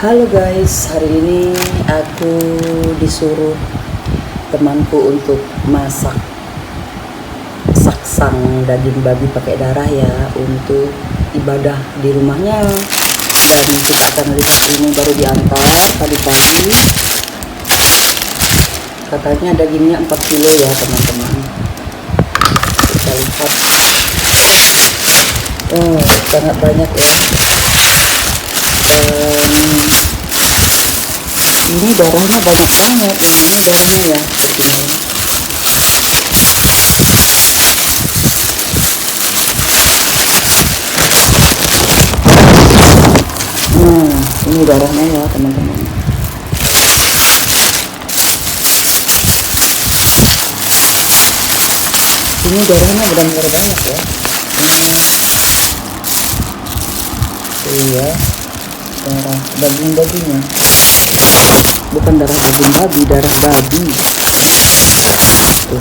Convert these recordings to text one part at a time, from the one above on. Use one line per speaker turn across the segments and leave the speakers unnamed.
Halo guys, hari ini aku disuruh temanku untuk masak saksang daging babi pakai darah ya, untuk ibadah di rumahnya. Dan kita akan lihat, ini baru diantar tadi pagi. Katanya dagingnya 4 kilo ya teman-teman. Kita lihat. Oh, sangat banyak ya. Ini darahnya banyak banget, ini darahnya ya ini. Ini darahnya ya teman-teman. Ini darahnya benar-benar banyak ya. Iya, darah daging-dagingnya. Bukan darah daging babi, darah babi. Tuh.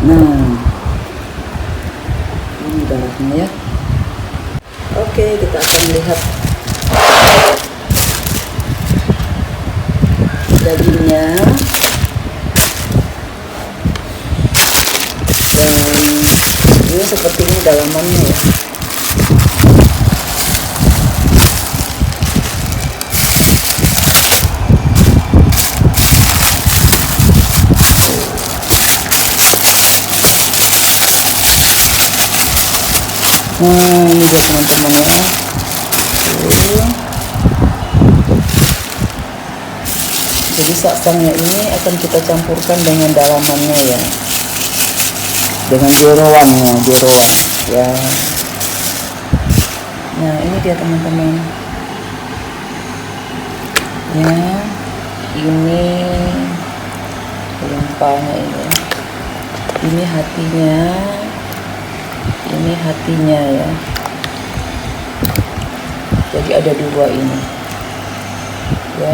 Nah, ini darahnya ya. Oke, kita akan lihat dagingnya. Dan ini seperti ini dalamannya ya. Ini dia teman-teman ya. Jadi saksangnya ini akan kita campurkan dengan dalamannya ya, dengan jeroannya, jeroan ya. Nah ini dia teman-teman ya, ini limpahnya ini hatinya. Ini hatinya ya. Jadi ada dua ini ya,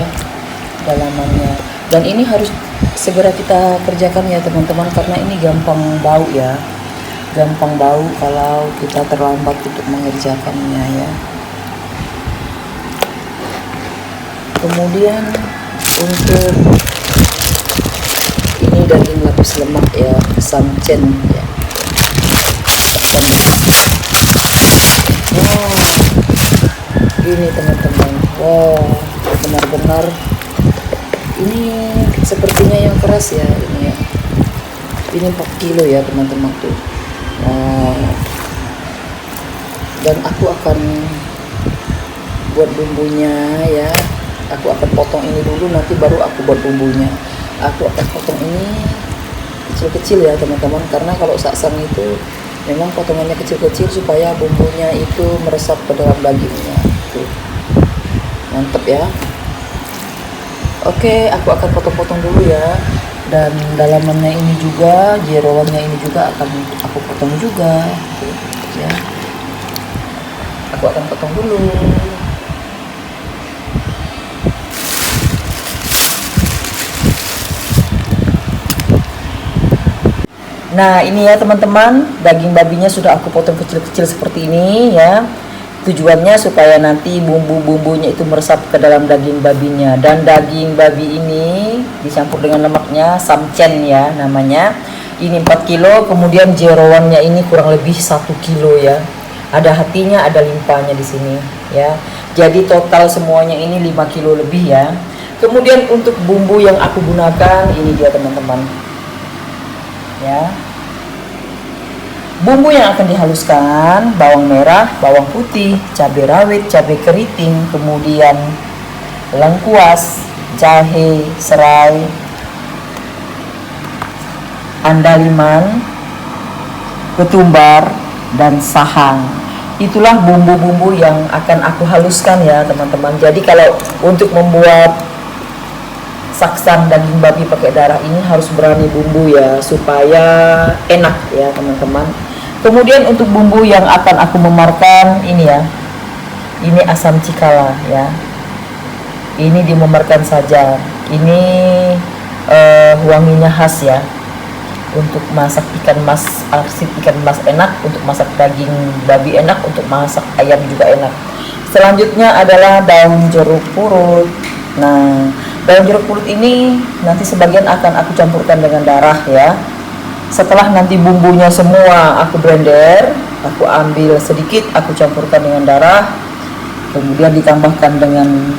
dalamannya. Dan ini harus segera kita kerjakan ya teman-teman, karena ini gampang bau ya. Gampang bau kalau kita terlambat untuk mengerjakannya ya. Kemudian untuk ini daging lapis lemak ya, samcen ya. Ini teman-teman, wow, benar-benar ini sepertinya yang keras ya ini ya. Ini 4 kilo ya teman-teman tuh. Wow. Dan aku akan buat bumbunya ya. Aku akan potong ini dulu, nanti baru aku buat bumbunya. Aku akan potong ini kecil-kecil ya teman-teman, karena kalau saksang itu memang potongannya kecil-kecil supaya bumbunya itu meresap ke dalam dagingnya. Tuh. Mantep ya. Oke, aku akan potong-potong dulu ya. Dan dalamannya ini juga, jeroannya ini juga akan aku potong juga. Tuh, ya. Aku akan potong dulu. Nah ini ya teman-teman, daging babinya sudah aku potong kecil-kecil seperti ini ya. Tujuannya supaya nanti bumbu-bumbunya itu meresap ke dalam daging babinya. Dan daging babi ini dicampur dengan lemaknya, samcen ya namanya. Ini 4 kilo, kemudian jeroannya ini kurang lebih 1 kilo ya. Ada hatinya, ada limpahnya di sini ya. Jadi total semuanya ini 5 kilo lebih ya. Kemudian untuk bumbu yang aku gunakan, ini dia teman-teman ya. Bumbu yang akan dihaluskan, bawang merah, bawang putih, cabai rawit, cabai keriting, kemudian lengkuas, jahe, serai, andaliman, ketumbar, dan sahang. Itulah bumbu-bumbu yang akan aku haluskan ya teman-teman. Jadi kalau untuk membuat saksang daging babi pakai darah ini harus berani bumbu ya, supaya enak ya teman-teman. Kemudian untuk bumbu yang akan aku memarkan ini ya, ini asam cikala ya. Ini dimemarkan saja. Ini wanginya khas ya. untuk masak ikan mas, arsip ikan mas enak, untuk masak daging babi enak, untuk masak ayam juga enak. Selanjutnya adalah daun jeruk purut. Nah, daun jeruk purut ini nanti sebagian akan aku campurkan dengan darah ya. Setelah nanti bumbunya semua aku blender, aku ambil sedikit, aku campurkan dengan darah, kemudian ditambahkan dengan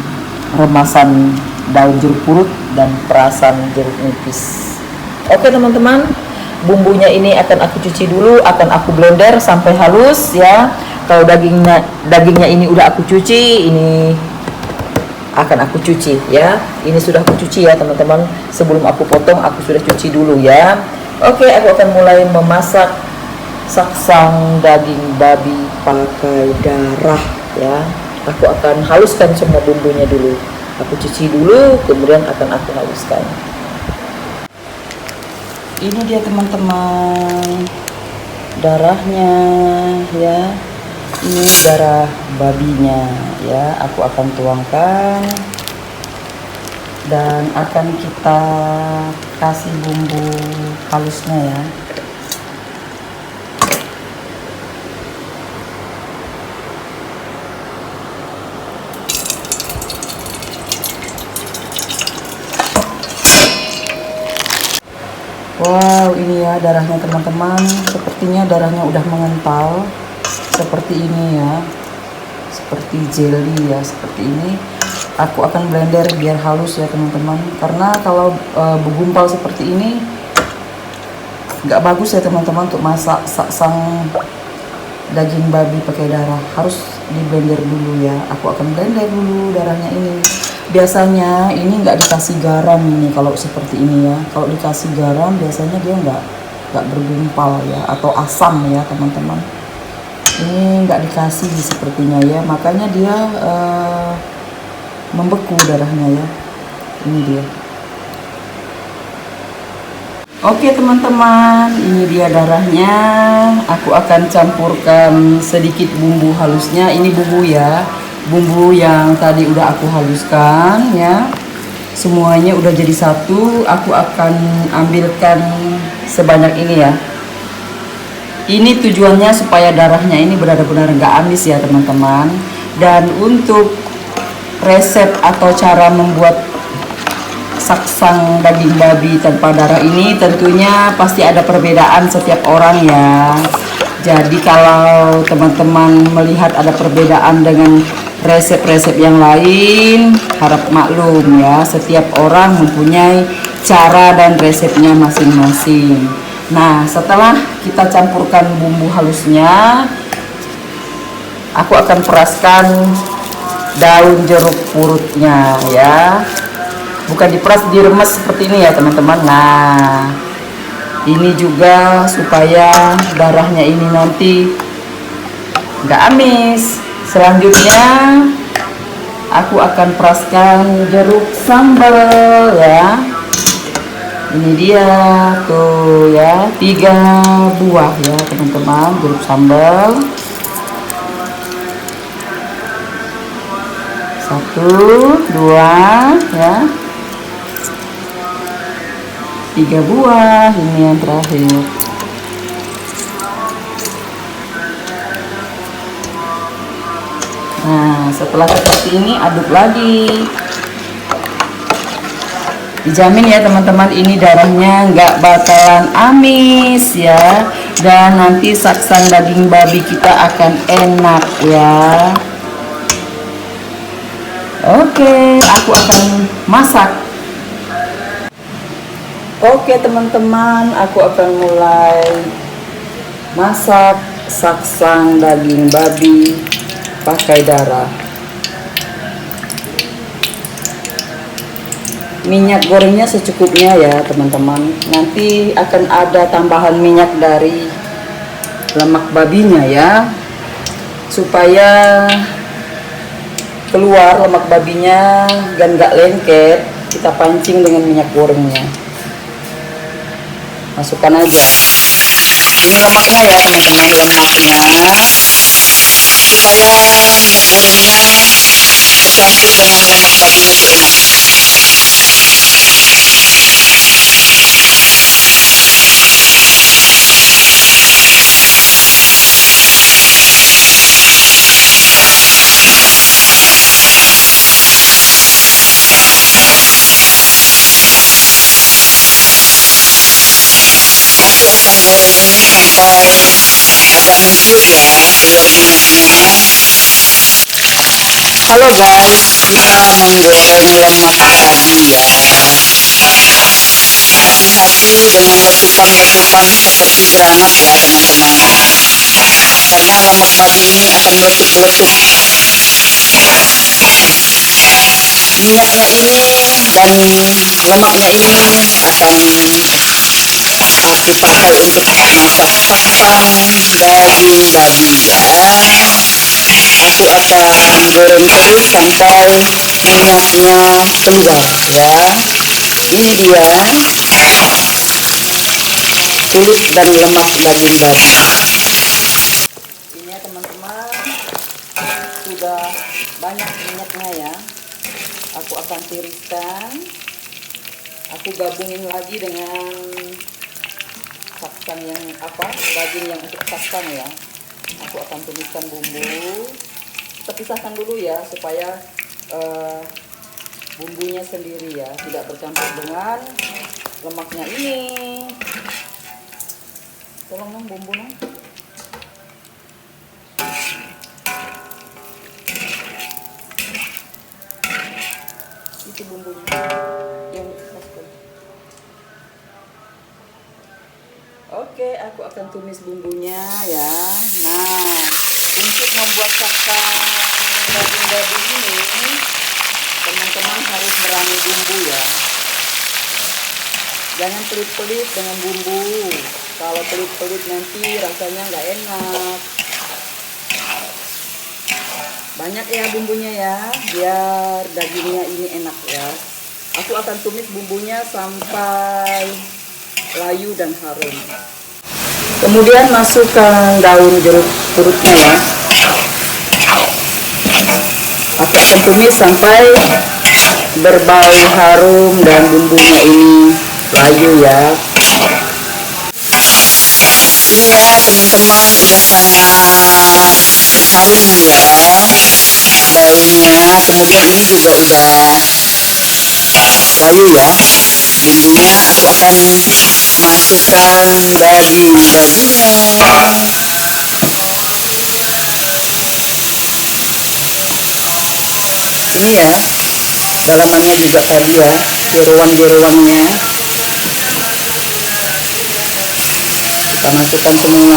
remasan daun jeruk purut dan perasan jeruk nipis. Oke teman-teman, bumbunya ini akan aku cuci dulu, akan aku blender sampai halus ya. Kalau dagingnya ini udah aku cuci, ini akan aku cuci ya. Ini sudah aku cuci ya teman-teman. Sebelum aku potong aku sudah cuci dulu ya. Oke, aku akan mulai memasak saksang daging babi pakai darah ya. Aku akan haluskan semua bumbunya dulu. Aku cuci dulu, kemudian akan aku haluskan. Ini dia teman-teman, darahnya ya. Ini darah babinya ya. Aku akan tuangkan dan akan kita kasih bumbu halusnya ya. Wow, ini ya darahnya teman-teman. Sepertinya darahnya udah mengental seperti ini ya, seperti jelly ya, seperti ini. Aku akan blender biar halus ya teman-teman, karena kalau bergumpal seperti ini nggak bagus ya teman-teman untuk masak saksang daging babi pakai darah. Harus di blender dulu ya. Aku akan blender dulu darahnya ini. Biasanya ini nggak dikasih garam ini kalau seperti ini ya. Kalau dikasih garam biasanya dia nggak bergumpal ya, atau asam ya teman-teman. Ini nggak dikasih sepertinya ya, makanya dia membeku darahnya ya. Ini dia. Oke teman-teman, ini dia darahnya. Aku akan campurkan sedikit bumbu halusnya. Ini bumbu ya, bumbu yang tadi udah aku haluskan ya. Semuanya udah jadi satu. Aku akan ambilkan sebanyak ini ya. Ini tujuannya supaya darahnya ini benar-benar nggak amis ya teman-teman. Dan untuk resep atau cara membuat saksang daging babi tanpa darah ini tentunya pasti ada perbedaan setiap orang ya. Jadi kalau teman-teman melihat ada perbedaan dengan resep-resep yang lain, harap maklum ya, setiap orang mempunyai cara dan resepnya masing-masing. Nah, setelah kita campurkan bumbu halusnya, aku akan peraskan daun jeruk purutnya ya. Bukan diperas, diremes seperti ini ya teman-teman. Nah, ini juga supaya darahnya ini nanti nggak amis. Selanjutnya aku akan peraskan jeruk sambal ya. Ini dia tuh ya, 3 buah ya teman-teman, jeruk sambal. 1, 2 ya, 3 buah. Ini yang terakhir. Nah, setelah seperti ini aduk lagi. Dijamin ya teman-teman, ini darahnya nggak bakalan amis ya, dan nanti saksang daging babi kita akan enak ya. Oke, aku akan masak. Oke teman-teman, aku akan mulai masak saksang daging babi pakai darah. Minyak gorengnya secukupnya ya teman-teman. Nanti akan ada tambahan minyak dari lemak babinya ya, supaya keluar lemak babinya dan gak lengket. Kita pancing dengan minyak gorengnya. Masukkan aja. Ini lemaknya ya teman-teman, lemaknya, supaya minyak gorengnya bercampur dengan lemak babinya itu enak.
sampai agak mengkilap ya telur minyaknya. Halo guys, kita menggoreng lemak tadi ya. Hati-hati dengan letupan-letupan seperti granat ya teman-teman, karena lemak tadi ini akan meletup-meletup. Minyaknya ini dan lemaknya ini akan aku pakai untuk masak saksang daging babi ya. Aku akan goreng terus sampai minyaknya keluar ya. Ini dia kulit dan lemak daging babi. Ini ya teman-teman, sudah banyak minyaknya ya. Aku akan tiriskan, aku gabungin lagi dengan saksang yang daging yang untuk saksang ya. Aku akan tumiskan bumbu. Kita pisahkan dulu ya supaya bumbunya sendiri ya, tidak bercampur dengan lemaknya ini. Tolong dong bumbu dong. Itu bumbunya yang dimasukkan. Oke, aku akan tumis bumbunya ya. Nah, untuk membuat saksang daging babi ini, teman-teman harus merangi bumbu ya. Jangan pelit-pelit dengan bumbu. Kalau pelit-pelit nanti rasanya nggak enak. Banyak ya bumbunya ya, biar dagingnya ini enak ya. Aku akan tumis bumbunya sampai layu dan harum. Kemudian masukkan daun jeruk purutnya ya. Aku akan tumis sampai berbau harum dan bumbunya ini layu ya. Ini ya teman-teman, udah sangat harum ya daunnya. Kemudian ini juga udah layu ya bumbunya. Aku akan masukkan daging babinya. Ini ya dalamannya juga tadi ya, jeroan-jeroannya kita masukkan semua.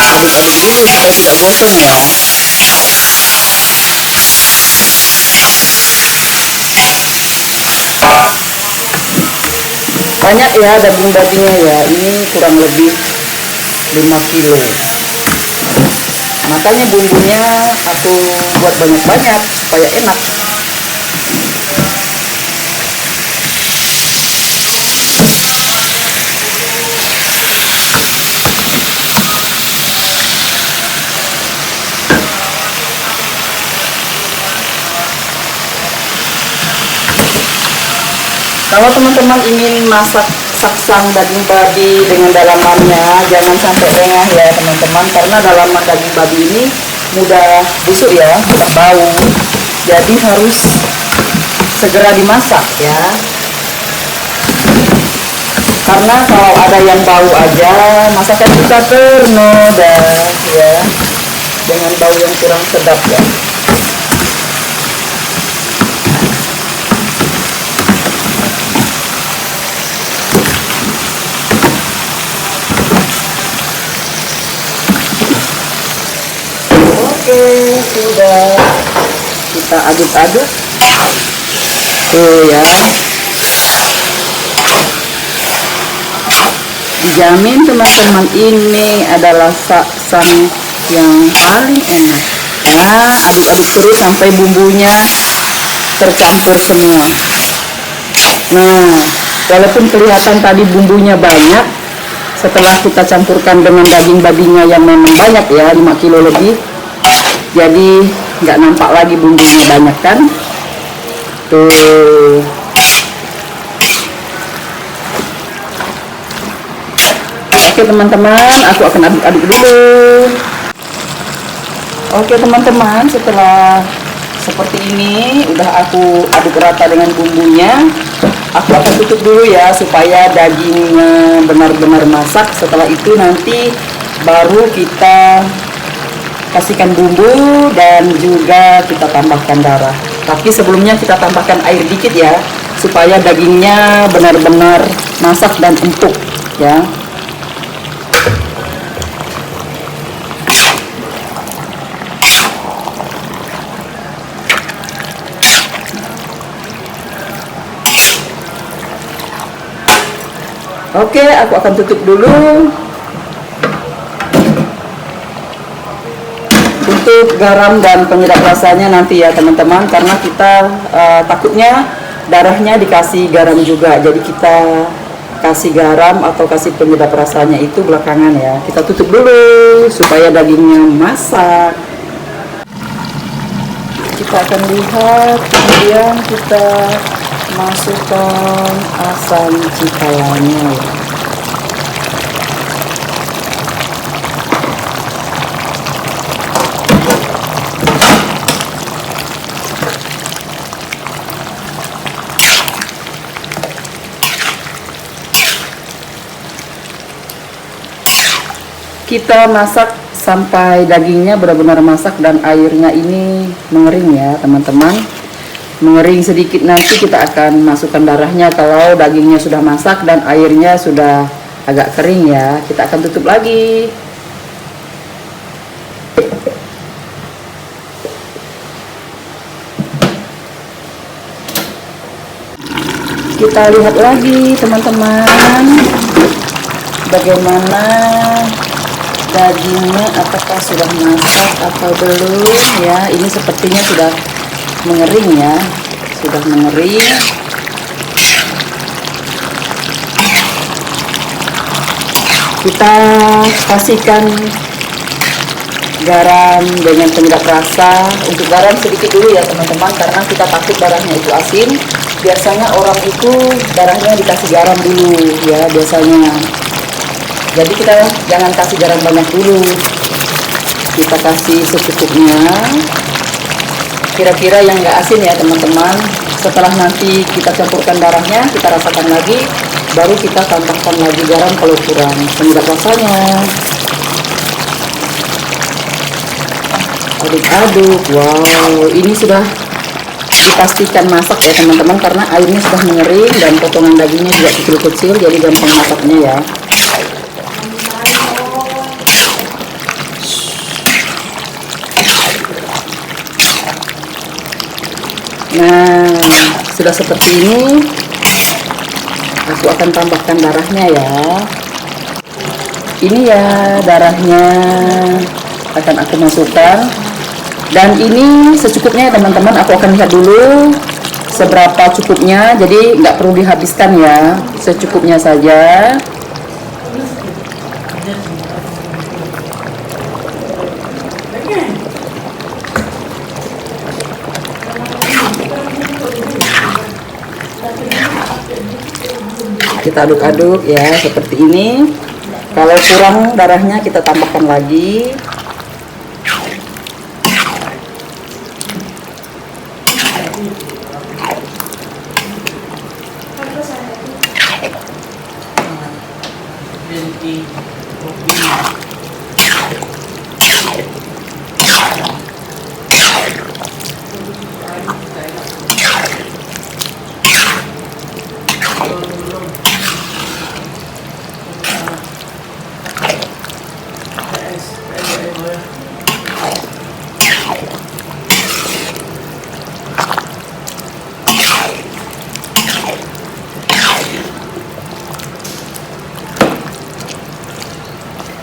Aduk-aduk dulu supaya tidak gosong ya. Banyak ya daging babinya ya, ini kurang lebih 5 kilo. Makanya bumbunya aku buat banyak-banyak supaya enak. Kalau teman-teman ingin masak saksang daging babi dengan dalamannya, jangan sampai lengah ya teman-teman, karena dalaman daging babi ini mudah busuk ya, mudah bau. Jadi harus segera dimasak ya. Karena kalau ada yang bau aja, masakan kita ternoda ya, dengan bau yang kurang sedap ya. Oke, sudah kita aduk-aduk tuh ya. Dijamin teman-teman, ini adalah saksang yang paling enak ya. Aduk-aduk terus sampai bumbunya tercampur semua. Nah, walaupun kelihatan tadi bumbunya banyak, setelah kita campurkan dengan daging babinya yang memang banyak ya, 5 kilo lebih, jadi nggak nampak lagi bumbunya banyak kan. Tuh. Oke teman-teman, aku akan aduk-aduk dulu. Oke teman-teman, setelah seperti ini udah aku aduk rata dengan bumbunya. Aku akan tutup dulu ya supaya dagingnya benar-benar masak. Setelah itu nanti baru kita kasihkan bumbu dan juga kita tambahkan darah. Tapi sebelumnya kita tambahkan air dikit ya, supaya dagingnya benar-benar masak dan empuk ya. Oke, aku akan tutup dulu. Untuk garam dan penyedap rasanya nanti ya teman-teman, karena kita takutnya darahnya dikasih garam juga, jadi kita kasih garam atau kasih penyedap rasanya itu belakangan ya. Kita tutup dulu supaya dagingnya masak. Kita akan lihat, kemudian kita masukkan asam cikalanya ya. Kita masak sampai dagingnya benar-benar masak dan airnya ini mengering ya teman-teman. Mengering sedikit, nanti kita akan masukkan darahnya kalau dagingnya sudah masak dan airnya sudah agak kering ya. Kita akan tutup lagi. Kita lihat lagi teman-teman, bagaimana dagingnya, apakah sudah masak atau belum ya. Ini sepertinya sudah mengering ya, sudah mengering. Kita kasihkan garam dengan penyedap rasa. Untuk garam sedikit dulu ya teman-teman, karena kita takut darahnya itu asin. Biasanya orang itu darahnya dikasih garam dulu ya biasanya. Jadi kita jangan kasih garam banyak dulu, kita kasih secukupnya, kira-kira yang nggak asin ya teman-teman. Setelah nanti kita campurkan darahnya, kita rasakan lagi, baru kita tambahkan lagi garam kalau kurang, penyedap rasanya. Aduk-aduk. Wow, ini sudah dipastikan masak ya teman-teman, karena airnya sudah mengering dan potongan dagingnya juga kecil-kecil, jadi gampang masaknya ya. Nah, sudah seperti ini, aku akan tambahkan darahnya ya. Ini ya darahnya akan aku masukkan. Dan ini secukupnya ya teman-teman, aku akan lihat dulu seberapa cukupnya, jadi nggak perlu dihabiskan ya, secukupnya saja. Kita aduk-aduk ya seperti ini. Kalau kurang darahnya kita tambahkan lagi.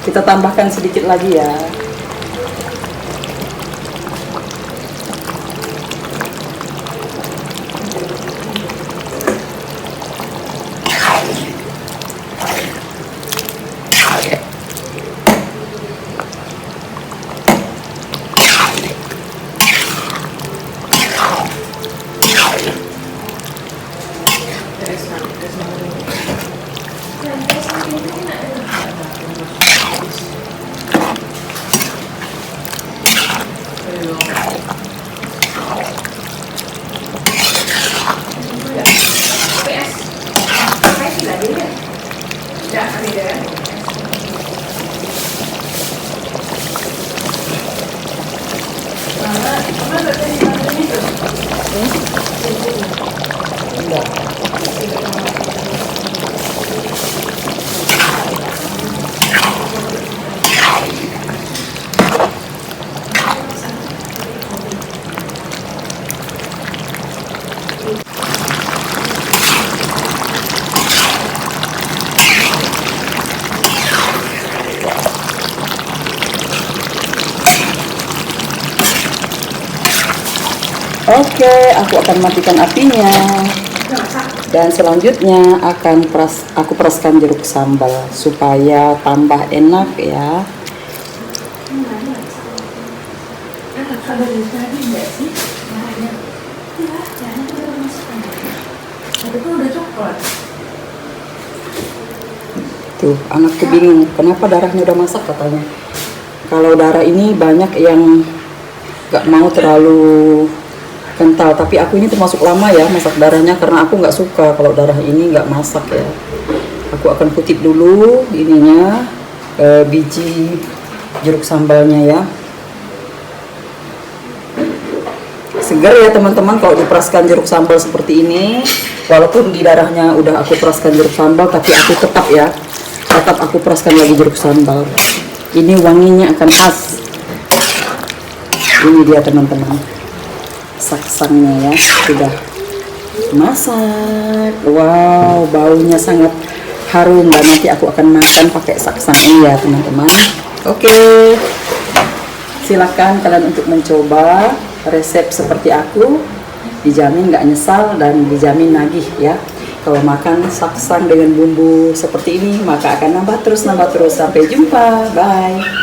Kita tambahkan sedikit lagi ya. Oke, aku akan matikan apinya. Dan selanjutnya aku peraskan jeruk sambal supaya tambah enak ya. Tuh, anakku bingung, kenapa darahnya udah masak katanya. Kalau darah ini banyak yang gak mau terlalu kental, tapi aku ini termasuk lama ya masak darahnya karena aku nggak suka kalau darah ini nggak masak ya. Aku akan kutip dulu ininya biji jeruk sambalnya ya. Segar ya teman-teman kalau diperaskan jeruk sambal seperti ini. Walaupun di darahnya udah aku peraskan jeruk sambal, tapi aku tetap aku peraskan lagi jeruk sambal. Ini wanginya akan khas. Ini dia teman-teman, saksangnya ya sudah masak. Wow, baunya sangat harum dan nanti aku akan makan pakai saksang ini ya teman-teman. Oke, silakan kalian untuk mencoba resep seperti aku, dijamin nggak nyesal dan dijamin nagih ya. Kalau makan saksang dengan bumbu seperti ini maka akan nambah terus. Sampai jumpa, bye.